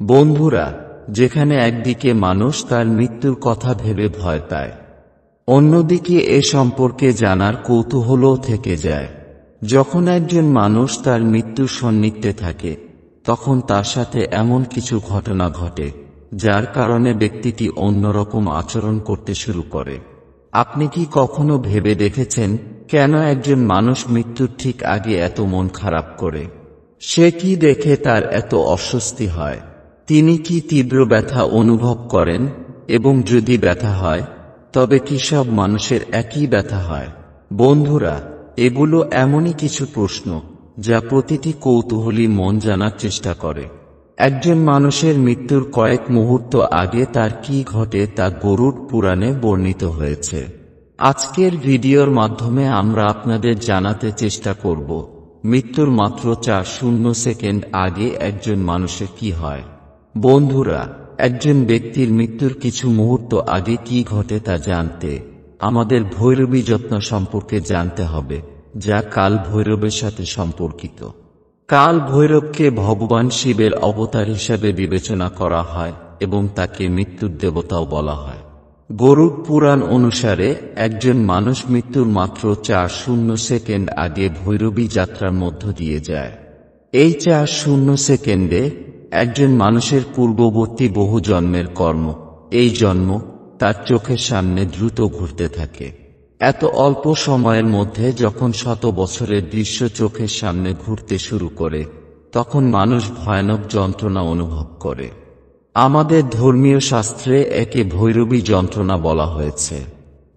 বন্ধুরা, যেখানে একদিকে মানুষ তার মৃত্যুর কথা ভেবে ভয় পায়, অন্যদিকে এ সম্পর্কে জানার কৌতূহলও থেকে যায়। যখন একজন মানুষ তার মৃত্যুর সন্নিকটে থাকে, তখন তার সাথে এমন কিছু ঘটনা ঘটে যার কারণে ব্যক্তিটি অন্যরকম আচরণ করতে শুরু করে। আপনি কি কখনো ভেবে দেখেছেন কেন একজন মানুষ মৃত্যুর ঠিক আগে এত মন খারাপ করে? সে কি দেখে তার এত অস্বস্তি হয়? তিনি কি তীব্র ব্যথা অনুভব করেন? এবং যদি ব্যথা হয়, তবে কি সব মানুষের একই ব্যথা হয়? বন্ধুরা, এগুলো এমনই কিছু প্রশ্ন যা প্রতিটি কৌতূহলী মন জানার চেষ্টা করে। একজন মানুষের মৃত্যুর কয়েক মুহূর্ত আগে তার কি ঘটে তা গরুড় পুরাণে বর্ণিত হয়েছে। আজকের ভিডিওর মাধ্যমে আমরা আপনাদের জানাতে চেষ্টা করব মৃত্যুর মাত্র 4 সেকেন্ড আগে একজন মানুষের কি হয়। বন্ধুরা, একজন ব্যক্তির মৃত্যুর কিছু মুহূর্ত আগে কি ঘটে তা জানতে আমাদের ভৈরবী যত্ন সম্পর্কে জানতে হবে, যা কাল ভৈরবের সাথে সম্পর্কিত। কাল ভৈরবকে ভগবান শিবের অবতার হিসাবে বিবেচনা করা হয় এবং তাকে মৃত্যুর দেবতাও বলা হয়। গরুড় পুরাণ অনুসারে একজন মানুষ মৃত্যুর মাত্র 4 সেকেন্ড আগে ভৈরবী যাত্রার মধ্য দিয়ে যায়। এই 4 সেকেন্ডে একজন মানুষের পূর্ববর্তী বহু জন্মের কর্ম, এই জন্ম তার চোখের সামনে দ্রুত ঘুরতে থাকে। এত অল্প সময়ের মধ্যে যখন শত বছরের দৃশ্য চোখের সামনে ঘুরতে শুরু করে, তখন মানুষ ভয়ানক যন্ত্রণা অনুভব করে। আমাদের ধর্মীয় শাস্ত্রে একে ভৈরবী যন্ত্রণা বলা হয়েছে।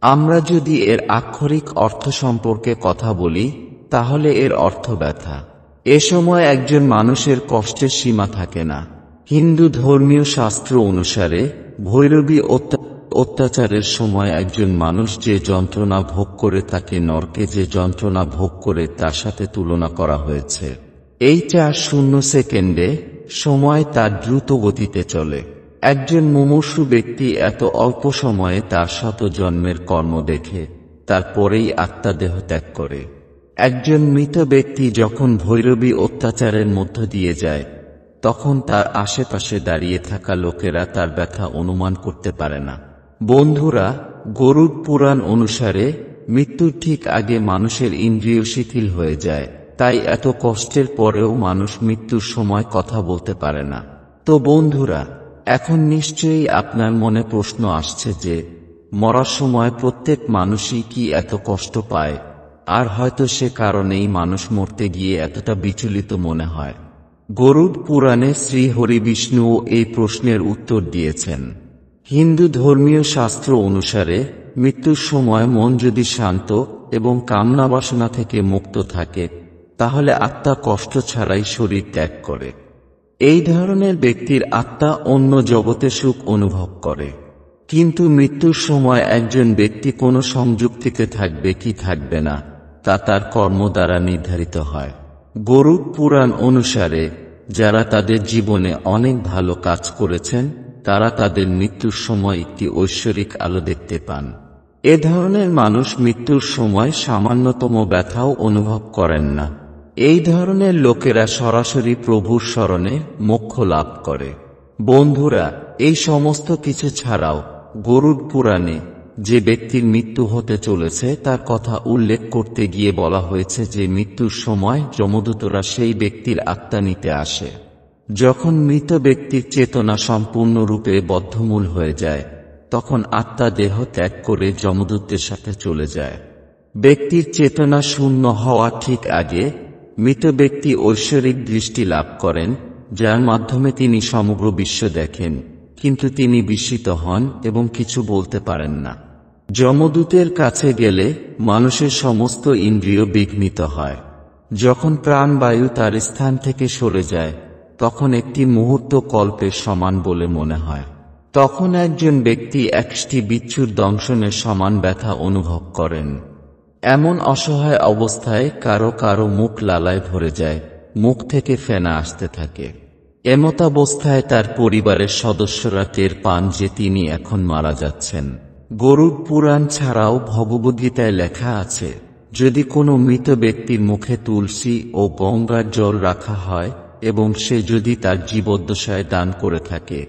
আমরা যদি এর আক্ষরিক অর্থ সম্পর্কে কথা বলি, তাহলে এর অর্থ ব্যথা। এ সময় একজন মানুষের কষ্টের সীমা থাকে না। হিন্দু ধর্মীয় শাস্ত্র অনুসারে ভৈরবী অত্যাচারের সময় একজন মানুষ যে যন্ত্রণা ভোগ করে তাকে নরকে যে যন্ত্রণা ভোগ করে তার সাথে তুলনা করা হয়েছে। এই 4 সেকেন্ডে সময় তার দ্রুত গতিতে চলে। একজন মুমূর্ষু ব্যক্তি এত অল্প সময়ে তার শত জন্মের কর্ম দেখে তারপরেই আত্মা দেহ ত্যাগ করে। একজন মৃত ব্যক্তি যখন ভৈরবী অত্যাচারের মধ্য দিয়ে যায়, তখন তার আশেপাশে দাঁড়িয়ে থাকা লোকেরা তার ব্যথা অনুমান করতে পারে না। বন্ধুরা, গরুড় পুরাণ অনুসারে মৃত্যুর ঠিক আগে মানুষের ইন্দ্রিয় শিথিল হয়ে যায়, তাই এত কষ্টের পরেও মানুষ মৃত্যুর সময় কথা বলতে পারে না। তো বন্ধুরা, এখন নিশ্চয়ই আপনার মনে প্রশ্ন আসছে যে মরার সময় প্রত্যেক মানুষই কি এত কষ্ট পায়, আর হয়তো সে কারণেই মানুষ মরতে গিয়ে এতটা বিচলিত মনে হয়। গরুড় পুরাণে শ্রী হরি বিষ্ণুও এই প্রশ্নের উত্তর দিয়েছেন। হিন্দু ধর্মীয় শাস্ত্র অনুসারে মৃত্যুর সময় মন যদি শান্ত এবং কামনা বাসনা থেকে মুক্ত থাকে, তাহলে আত্মা কষ্ট ছাড়াই শরীর ত্যাগ করে। এই ধরনের ব্যক্তির আত্মা অন্য জগতে সুখ অনুভব করে। কিন্তু মৃত্যুর সময় একজন ব্যক্তি কোনো সংযুক্তিতে থাকবে কি থাকবে না, তা তার কর্ম দ্বারা নির্ধারিত হয়। গরুড় পুরাণ অনুসারে যারা তাদের জীবনে অনেক ভালো কাজ করেছেন, তারা তাদের মৃত্যুর সময় একটি ঐশ্বরিক আলো দেখতে পান। এ ধরনের মানুষ মৃত্যুর সময় সামান্যতম ব্যথাও অনুভব করেন না। এই ধরনের লোকেরা সরাসরি প্রভুর শরণে মোক্ষ লাভ করে। বন্ধুরা, এই সমস্ত কিছু ছাড়াও গরুড় পুরাণে যে ব্যক্তির মৃত্যু হতে চলেছে তার কথা উল্লেখ করতে গিয়ে বলা হয়েছে যে মৃত্যুর সময় যমদূতরা সেই ব্যক্তির আত্মা নিতে আসে। যখন মৃত ব্যক্তির চেতনা সম্পূর্ণরূপে বদ্ধমূল হয়ে যায়, তখন আত্মা দেহ ত্যাগ করে যমদূতের সাথে চলে যায়। ব্যক্তির চেতনা শূন্য হওয়া ঠিক আগে মৃত ব্যক্তি ঐশ্বরিক দৃষ্টি লাভ করেন, যার মাধ্যমে তিনি সমগ্র বিশ্ব দেখেন, কিন্তু তিনি বিস্মিত হন এবং কিছু বলতে পারেন না। যমদূতের কাছে গেলে মানুষের সমস্ত ইন্দ্রিয় বিঘ্নিত হয়। যখন প্রাণবায়ু তার স্থান থেকে সরে যায়, তখন একটি মুহূর্ত কল্পের সমান বলে মনে হয়। তখন একজন ব্যক্তি 1টি বিচ্ছুর দংশনের সমান ব্যথা অনুভব করেন। এমন অসহায় অবস্থায় কারো কারো মুখ লালায় ভরে যায়, মুখ থেকে ফেনা আসতে থাকে। এমতাবস্থায় তার পরিবারের সদস্যরা টের পান যে তিনি এখন মারা যাচ্ছেন। গরুড় পুরাণ ছাড়াও ভগবদ্গীতায় লেখা আছে, যদি কোনো মৃত ব্যক্তির মুখে তুলসী ও গঙ্গার জল রাখা হয় এবং সে যদি তার জীবদ্দশায় দান করে থাকে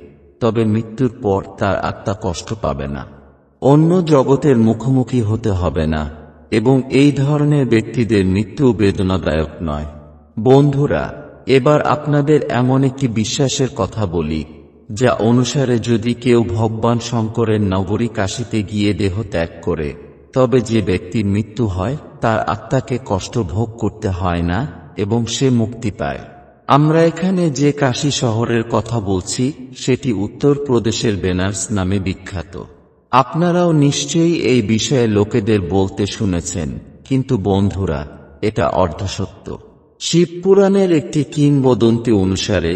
তবে মৃত্যুর পর তার আত্মা কষ্ট পাবে না, অন্য জগতের মুখোমুখি হতে হবে না, এবং এই ধরনের ব্যক্তিদের মৃত্যু বেদনাদায়ক নয়। বন্ধুরা, এবার আপনাদের এমন একটি বিশ্বাসের কথা বলি, যা অনুসারে যদি কেউ ভগবান শঙ্করের নগরী কাশীতে গিয়ে দেহ ত্যাগ করে তবে যে ব্যক্তির মৃত্যু হয় তার আত্মাকে কষ্ট ভোগ করতে হয় না এবং সে মুক্তি পায়। আমরা এখানে যে কাশী শহরের কথা বলছি সেটি উত্তর প্রদেশের বেনারস নামে বিখ্যাত। আপনারাও নিশ্চয়ই এই বিষয়ে লোকেদের বলতে শুনেছেন, কিন্তু বন্ধুরা, এটা অর্ধসত্য। শিবপুরাণের একটি কিংবদন্তি অনুসারে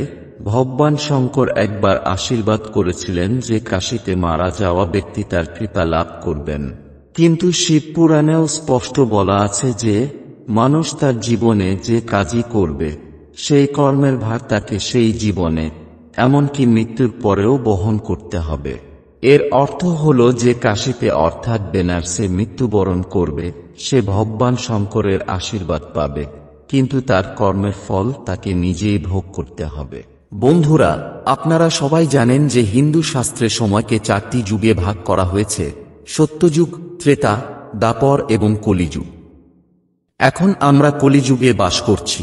ভগবান শঙ্কর একবার আশীর্বাদ করেছিলেন যে কাশীতে মারা যাওয়া ব্যক্তি তার কৃপা লাভ করবেন, কিন্তু শিবপুরাণেও স্পষ্ট বলা আছে যে মানুষ তার জীবনে যে কাজই করবে সেই কর্মের ভার তাকে সেই জীবনে এমনকি মৃত্যুর পরেও বহন করতে হবে। এর অর্থ হল যে কাশীতে অর্থাৎ বেনারসে মৃত্যুবরণ করবে সে ভগবান শঙ্করের আশীর্বাদ পাবে, কিন্তু তার কর্মের ফল তাকে নিজেই ভোগ করতে হবে। বন্ধুরা, আপনারা সবাই জানেন যে হিন্দু শাস্ত্রে সময়কে 4টি যুগে ভাগ করা হয়েছে: সত্যযুগ, ত্রেতা, দ্বাপর এবং কলিযুগ। এখন আমরা কলিযুগে বাস করছি।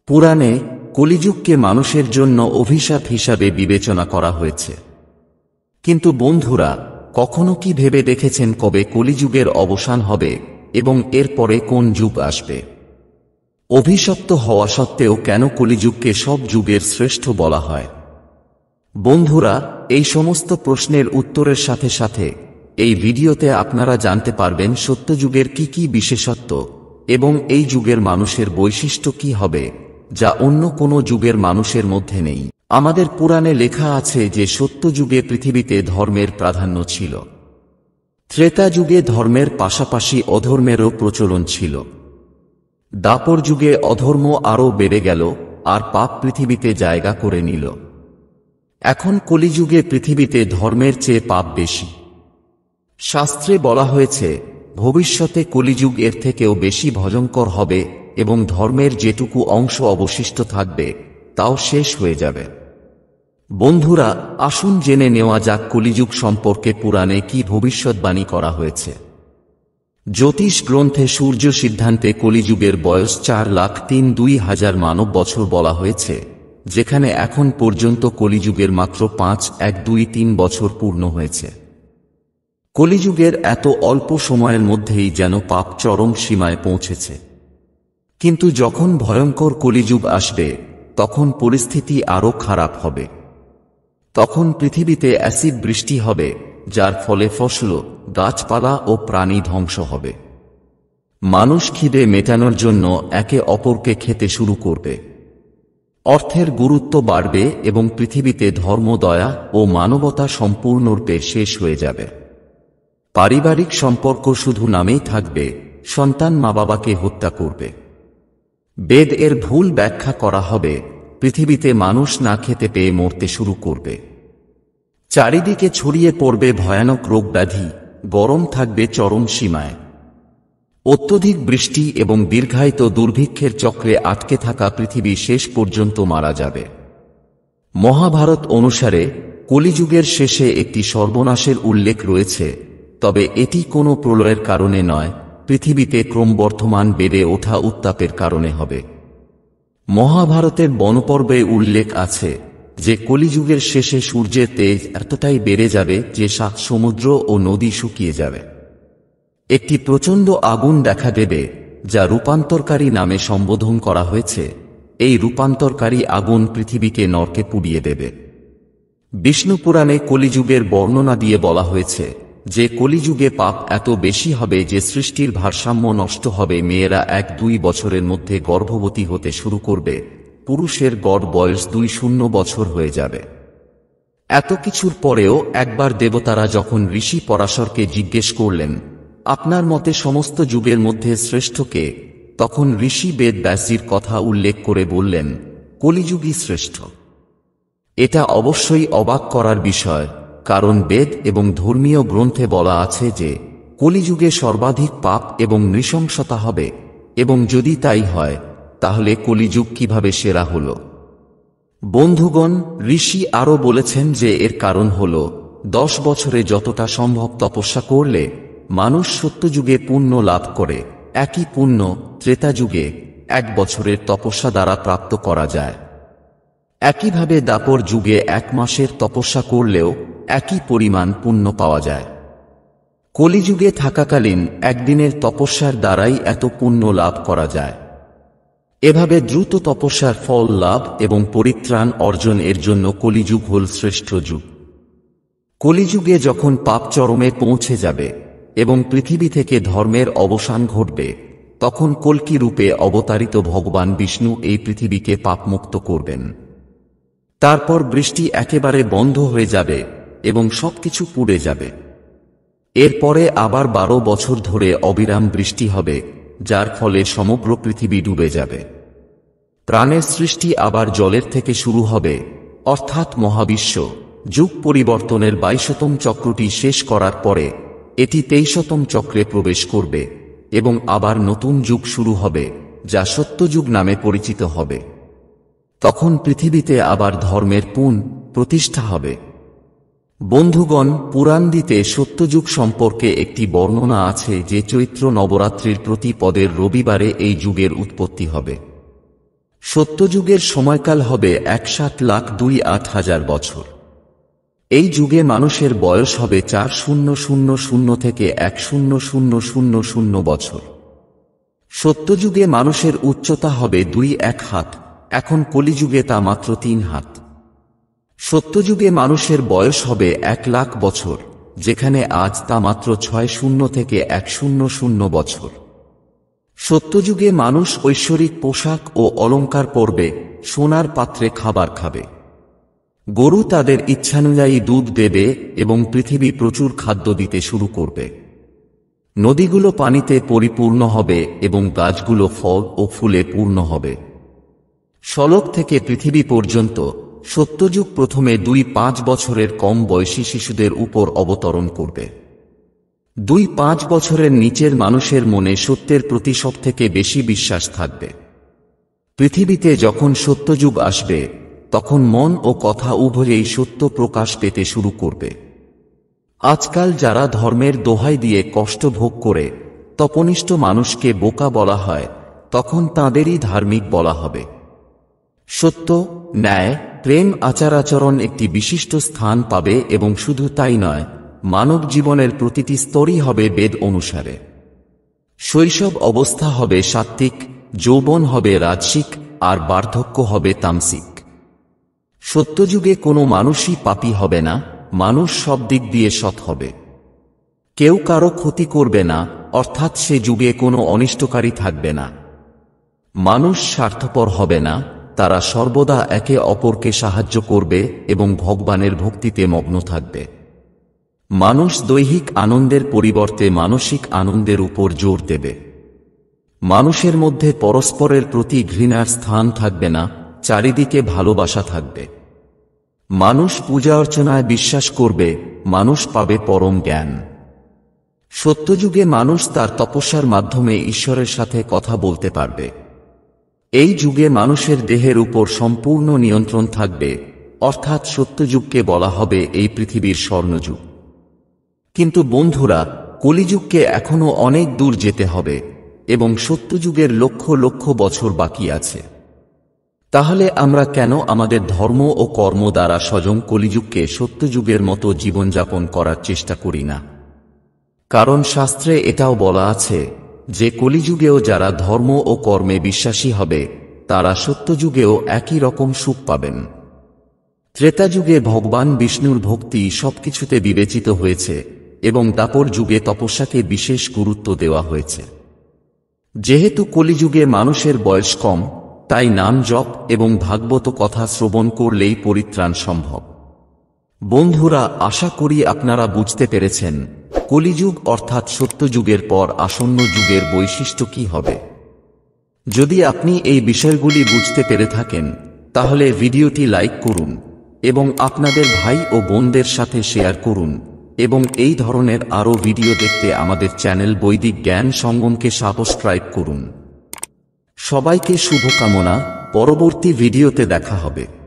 পুরাণে কলিযুগকে মানুষের জন্য অভিশাপ হিসাবে বিবেচনা করা হয়েছে। কিন্তু বন্ধুরা, কখনো কি ভেবে দেখেছেন কবে কলিযুগের অবসান হবে এবং এরপরে কোন যুগ আসবে? অভিশপ্ত হওয়া সত্ত্বেও কেন কলিযুগকে সব যুগের শ্রেষ্ঠ বলা হয়? বন্ধুরা, এই সমস্ত প্রশ্নের উত্তরের সাথে সাথে এই ভিডিওতে আপনারা জানতে পারবেন সত্যযুগের কি কি বিশেষত্ব এবং এই যুগের মানুষের বৈশিষ্ট্য কি হবে যা অন্য কোনো যুগের মানুষের মধ্যে নেই। আমাদের পুরাণে লেখা আছে যে সত্যযুগে পৃথিবীতে ধর্মের প্রাধান্য ছিল। ত্রেতা যুগে ধর্মের পাশাপাশি অধর্মেরও প্রচলন ছিল। দ্বাপর যুগে অধর্ম আরও বেড়ে গেল আর পাপ পৃথিবীতে জায়গা করে নিল। এখন কলিযুগে পৃথিবীতে ধর্মের চেয়ে পাপ বেশি। শাস্ত্রে বলা হয়েছে ভবিষ্যতে কলিযুগ এর থেকেও বেশি ভয়ঙ্কর হবে এবং ধর্মের যেটুকু অংশ অবশিষ্ট থাকবে তাও শেষ হয়ে যাবে। বন্ধুরা, আসুন জেনে নেওয়া যাক কলিযুগ সম্পর্কে পুরাণে কি ভবিষ্যৎবাণী করা হয়েছে। জ্যোতিষ গ্রন্থে সূর্য সিদ্ধান্তে কলিযুগের বয়স 4,03,2,000 মানব বছর বলা হয়েছে, যেখানে এখন পর্যন্ত কলিযুগের মাত্র 5,1,2,3 বছর পূর্ণ হয়েছে। কলিযুগের এত অল্প সময়ের মধ্যেই যেন পাপ চরম সীমায় পৌঁছেছে। কিন্তু যখন ভয়ঙ্কর কলিযুগ আসবে তখন পরিস্থিতি আরও খারাপ হবে। তখন পৃথিবীতে অ্যাসিড বৃষ্টি হবে, যার ফলে ফসল, গাছপালা ও প্রাণী ধ্বংস হবে। মানুষ খিদে মেটানোর জন্য একে অপরকে খেতে শুরু করবে। অর্থের গুরুত্ব বাড়বে এবং পৃথিবীতে ধর্ম, দয়া ও মানবতা সম্পূর্ণরূপে শেষ হয়ে যাবে। পারিবারিক সম্পর্ক শুধু নামেই থাকবে, সন্তান মা বাবাকে হত্যা করবে। বেদ এর ভুল ব্যাখ্যা করা হবে, পৃথিবীতে মানুষ না খেতে পেয়ে মরতে শুরু করবে। চারিদিকে ছড়িয়ে পড়বে ভয়ানক রোগ ব্যাধি, গরম থাকবে চরম সীমায়। অত্যধিক বৃষ্টি এবং দীর্ঘায়িত দুর্ভিক্ষের চক্রে আটকে থাকা পৃথিবী শেষ পর্যন্ত মারা যাবে। মহাভারত অনুসারে কলিযুগের শেষে একটি সর্বনাশের উল্লেখ রয়েছে, তবে এটি কোনো প্রলয়ের কারণে নয়, পৃথিবীতে ক্রমবর্ধমান বেড়ে ওঠা উত্তাপের কারণে হবে। মহাভারতের বনপর্বে উল্লেখ আছে যে কলিযুগের শেষে সূর্যের তেজ এতটাই বেড়ে যাবে যে 7 সমুদ্র ও নদী শুকিয়ে যাবে। একটি প্রচণ্ড আগুন দেখা দেবে যা রূপান্তরকারী নামে সম্বোধন করা হয়েছে। এই রূপান্তরকারী আগুন পৃথিবীকে নরকে পুড়িয়ে দেবে। বিষ্ণু পুরাণে কলিযুগের বর্ণনা দিয়ে বলা হয়েছে যে কলিযুগে পাপ এত বেশি হবে যে সৃষ্টির ভারসাম্য নষ্ট হবে। মেয়েরা 1-2 বছরের মধ্যে গর্ভবতী হতে শুরু করবে, পুরুষের গড় বয়স 20 বছর হয়ে যাবে। এত কিছুর পরেও একবার দেবতারা যখন ঋষি পরাশরকে জিজ্ঞেস করলেন, আপনার মতে সমস্ত যুগের মধ্যে শ্রেষ্ঠ কে, তখন ঋষি বেদ ব্যাসজির কথা উল্লেখ করে বললেন, কলিযুগই শ্রেষ্ঠ। এটা অবশ্যই অবাক করার বিষয়, কারণ বেদ এবং ধর্মীয় গ্রন্থে বলা আছে যে কলিযুগে সর্বাধিক পাপ এবং নৃশংসতা হবে, এবং যদি তাই হয় তাহলে কলিযুগ কিভাবে সেরা হলো? বন্ধুগণ, ঋষি আরও বলেছেন যে এর কারণ হল 10 বছরে যতটা সম্ভব তপস্যা করলে মানুষ সত্যযুগে পুণ্য লাভ করে, একই পুণ্য ত্রেতা যুগে 1 বছরের তপস্যা দ্বারা প্রাপ্ত করা যায়। একইভাবে দাপর যুগে 1 মাসের তপস্যা করলেও একই পরিমাণ পুণ্য পাওয়া যায়। কলিযুগে থাকাকালীন একদিনের তপস্যার দ্বারাই এত পুণ্য লাভ করা যায়। এভাবে দ্রুত তপস্যার ফল লাভ এবং পরিত্রাণ অর্জন এর জন্য কলিযুগ হল শ্রেষ্ঠ যুগ। কলিযুগে যখন পাপ চরমে পৌঁছে যাবে এবং পৃথিবী থেকে ধর্মের অবসান ঘটবে, তখন কল্কি রূপে অবতারিত ভগবান বিষ্ণু এই পৃথিবীকে পাপমুক্ত করবেন। তারপর বৃষ্টি একেবারে বন্ধ হয়ে যাবে এবং সবকিছু পুড়ে যাবে। এরপরে আবার 12 বছর ধরে অবিরাম বৃষ্টি হবে, যার ফলে সমগ্র পৃথিবী ডুবে যাবে। প্রাণের সৃষ্টি আবার জলের থেকে শুরু হবে, অর্থাৎ মহাবিশ্ব যুগ পরিবর্তনের 22তম চক্রটি শেষ করার পরে এটি 23তম চক্রে প্রবেশ করবে এবং আবার নতুন যুগ শুরু হবে, যা সত্যযুগ নামে পরিচিত হবে। তখন পৃথিবীতে আবার ধর্মের প্রতিষ্ঠা হবে। বন্ধুগণ, পুরাণদিতে সত্যযুগ সম্পর্কে একটি বর্ণনা আছে যে চৈত্র নবরাত্রির প্রতিপদের রবিবারে এই যুগের উৎপত্তি হবে। সত্যযুগের সময়কাল হবে 61,02,08,000 বছর। এই যুগে মানুষের বয়স হবে 4000 থেকে 100,000 বছর। সত্যযুগে মানুষের উচ্চতা হবে 2-1 হাত, এখন কলিযুগে তা মাত্র 3 হাত। সত্যযুগে মানুষের বয়স হবে 1,00,000 বছর, যেখানে আজ তা মাত্র 60 থেকে 100 বছর। সত্যযুগে মানুষ ঐশ্বরিক পোশাক ও অলংকার পরবে, সোনার পাত্রে খাবার খাবে। গরু তাদের ইচ্ছানুযায়ী দুধ দেবে এবং পৃথিবী প্রচুর খাদ্য দিতে শুরু করবে। নদীগুলো পানিতে পরিপূর্ণ হবে এবং গাছগুলো ফল ও ফুলে পূর্ণ হবে। সলক থেকে পৃথিবী পর্যন্ত সত্যযুগ প্রথমে 2-5 বছরের কম বয়সী শিশুদের উপর অবতরণ করবে। 2-5 বছরের নিচের মানুষের মনে সত্যের প্রতি সবথেকে বেশি বিশ্বাস থাকবে। পৃথিবীতে যখন সত্যযুগ আসবে, তখন মন ও কথা উভয়েই সত্য প্রকাশ পেতে শুরু করবে। আজকাল যারা ধর্মের দোহাই দিয়ে কষ্ট ভোগ করে তপনিষ্ঠ মানুষকে বোকা বলা হয়, তখন তাঁদেরই ধার্মিক বলা হবে। সত্য, ন্যায়, প্রেম, আচার-আচরণ একটি বিশিষ্ট স্থান পাবে এবং শুধু তাই নয়, মানব জীবনের প্রতিটি স্তরই হবে বেদ অনুসারে। শৈশব অবস্থা হবে সাত্ত্বিক, যৌবন হবে রাজসিক, আর বার্ধক্য হবে তামসিক। সত্যযুগে কোনো মানুষই পাপী হবে না, মানুষ সব দিক দিয়ে সৎ হবে। কেউ কারো ক্ষতি করবে না, অর্থাৎ সে যুগে কোনো অনিষ্টকারী থাকবে না। মানুষ স্বার্থপর হবে না, তারা সর্বদা একে অপরকে সাহায্য করবে এবং ভগবানের ভক্তিতে মগ্ন থাকবে। মানুষ দৈহিক আনন্দের পরিবর্তে মানসিক আনন্দের উপর জোর দেবে। মানুষের মধ্যে পরস্পরের প্রতি ঘৃণার স্থান থাকবে না, চারিদিকে ভালোবাসা থাকবে। মানুষ পূজা অর্চনায় বিশ্বাস করবে, মানুষ পাবে পরম জ্ঞান। সত্যযুগে মানুষ তার তপস্যার মাধ্যমে ঈশ্বরের সাথে কথা বলতে পারবে। এই যুগে মানুষের দেহের উপর সম্পূর্ণ নিয়ন্ত্রণ থাকবে, অর্থাৎ সত্যযুগকে বলা হবে এই পৃথিবীর স্বর্ণযুগ। কিন্তু বন্ধুরা, কলিযুগকে এখনো অনেক দূর যেতে হবে এবং সত্যযুগের লক্ষ লক্ষ বছর বাকি আছে। তাহলে আমরা কেন আমাদের ধর্ম ও কর্ম দ্বারা স্বয়ং কলিযুগকে সত্যযুগের মতো জীবনযাপন করার চেষ্টা করি না? কারণ শাস্ত্রে এটাও বলা আছে যে কলিযুগেও যারা ধর্ম ও কর্মে বিশ্বাসী হবে, তারা সত্যযুগেও একই রকম সুখ পাবেন। ত্রেতাযুগে ভগবান বিষ্ণুর ভক্তি সবকিছুতে বিবেচিত হয়েছে এবং দাপর যুগে তপস্যাকে বিশেষ গুরুত্ব দেওয়া হয়েছে। যেহেতু কলিযুগে মানুষের বয়স কম, তাই নাম জপ এবং ভাগবত কথা শ্রবণ করলেই পরিত্রাণ সম্ভব। বন্ধুরা, আশা করি আপনারা বুঝতে পেরেছেন কলিযুগ অর্থাৎ সত্যযুগের পর আসন্ন যুগের বৈশিষ্ট্য কি হবে। যদি আপনি এই বিষয়গুলি বুঝতে পেরে থাকেন, তাহলে ভিডিওটি লাইক করুন এবং আপনাদের ভাই ও বোনদের সাথে শেয়ার করুন এবং এই ধরনের আরও ভিডিও দেখতে আমাদের চ্যানেল বৈদিক জ্ঞান সঙ্গমকে সাবস্ক্রাইব করুন। সবাইকে শুভকামনা, পরবর্তী ভিডিওতে দেখা হবে।